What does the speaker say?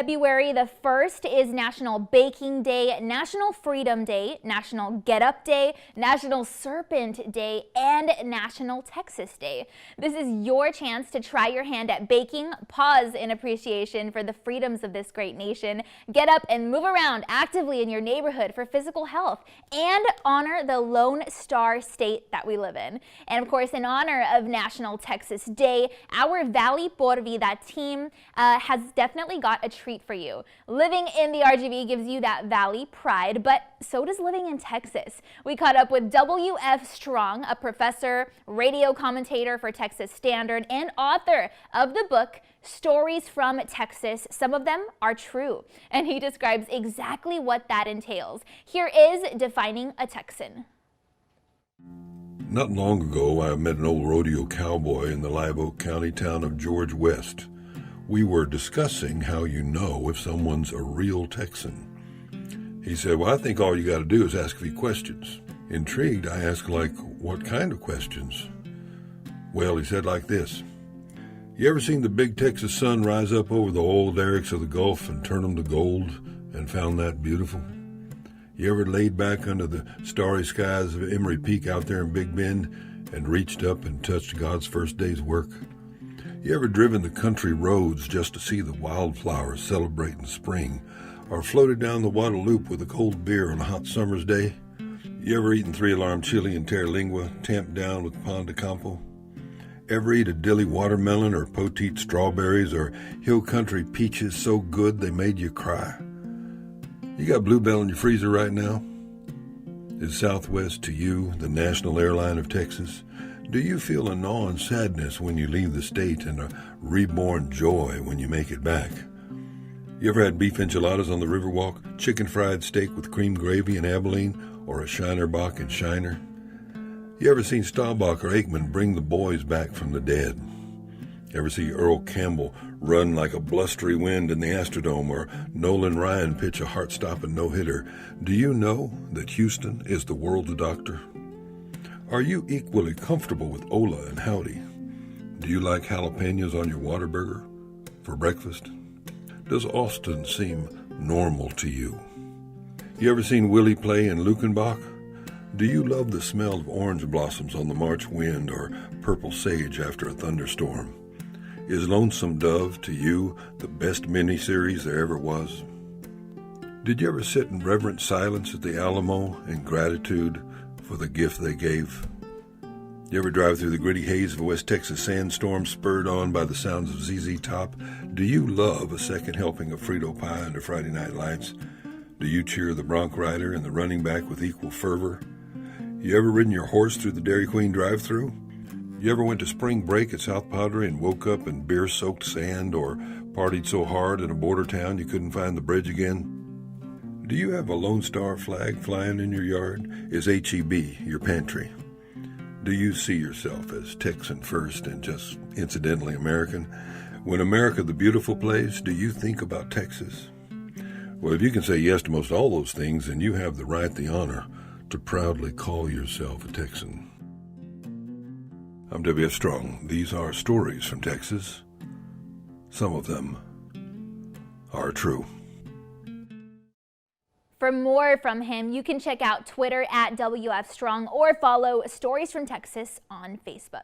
February the 1st is National Baking Day, National Freedom Day, National Get Up Day, National Serpent Day, and National Texas Day. This is your chance to try your hand at baking, pause in appreciation for the freedoms of this great nation, get up and move around actively in your neighborhood for physical health, and honor the Lone Star state that we live in. And of course, in honor of National Texas Day, our Valley por Vida team has definitely got a treat for you. Living in the RGV gives you that Valley pride, but so does living in Texas. We caught up with W.F. Strong, a professor, radio commentator for Texas Standard, and author of the book Stories from Texas. Some of them are true, and he describes exactly what that entails. Here is Defining a Texan. Not long ago, I met an old rodeo cowboy in the Live Oak County town of George West. We were discussing how you know if someone's a real Texan. He said, well, I think all you got to do is ask a few questions. Intrigued, I asked, like, what kind of questions? Well, he said like this. You ever seen the big Texas sun rise up over the oil derricks of the Gulf and turn them to gold and found that beautiful? You ever laid back under the starry skies of Emery Peak out there in Big Bend and reached up and touched God's first day's work? You ever driven the country roads just to see the wildflowers celebrating spring, or floated down the Guadalupe with a cold beer on a hot summer's day? You ever eaten 3-alarm chili and terra-lingua tamped down with pan de campo? Ever eat a dilly watermelon or poteet strawberries or hill country peaches so good they made you cry? You got Bluebell in your freezer right now? Is Southwest to you the national airline of Texas? Do you feel a gnawing sadness when you leave the state and a reborn joy when you make it back? You ever had beef enchiladas on the Riverwalk, chicken fried steak with cream gravy in Abilene, or a Shiner Bach in Shiner? You ever seen Staubach or Aikman bring the boys back from the dead? Ever see Earl Campbell run like a blustery wind in the Astrodome, or Nolan Ryan pitch a heart-stopping no-hitter? Do you know that Houston is the world's doctor? Are you equally comfortable with Ola and Howdy? Do you like jalapenos on your Whataburger for breakfast? Does Austin seem normal to you? You ever seen Willie play in Luckenbach? Do you love the smell of orange blossoms on the March wind or purple sage after a thunderstorm? Is Lonesome Dove to you the best miniseries there ever was? Did you ever sit in reverent silence at the Alamo in gratitude for the gift they gave? You ever drive through the gritty haze of a West Texas sandstorm spurred on by the sounds of ZZ Top? Do you love a second helping of Frito pie under Friday Night Lights? Do you cheer the bronc rider and the running back with equal fervor? You ever ridden your horse through the Dairy Queen drive-thru? You ever went to spring break at South Padre and woke up in beer-soaked sand, or partied so hard in a border town you couldn't find the bridge again? Do you have a Lone Star flag flying in your yard? Is H-E-B your pantry? Do you see yourself as Texan first and just incidentally American? When America the beautiful place, do you think about Texas? Well, if you can say yes to most all those things, then you have the right, the honor, to proudly call yourself a Texan. I'm W.F. Strong. These are stories from Texas. Some of them are true. For more from him, you can check out Twitter at WF Strong or follow Stories from Texas on Facebook.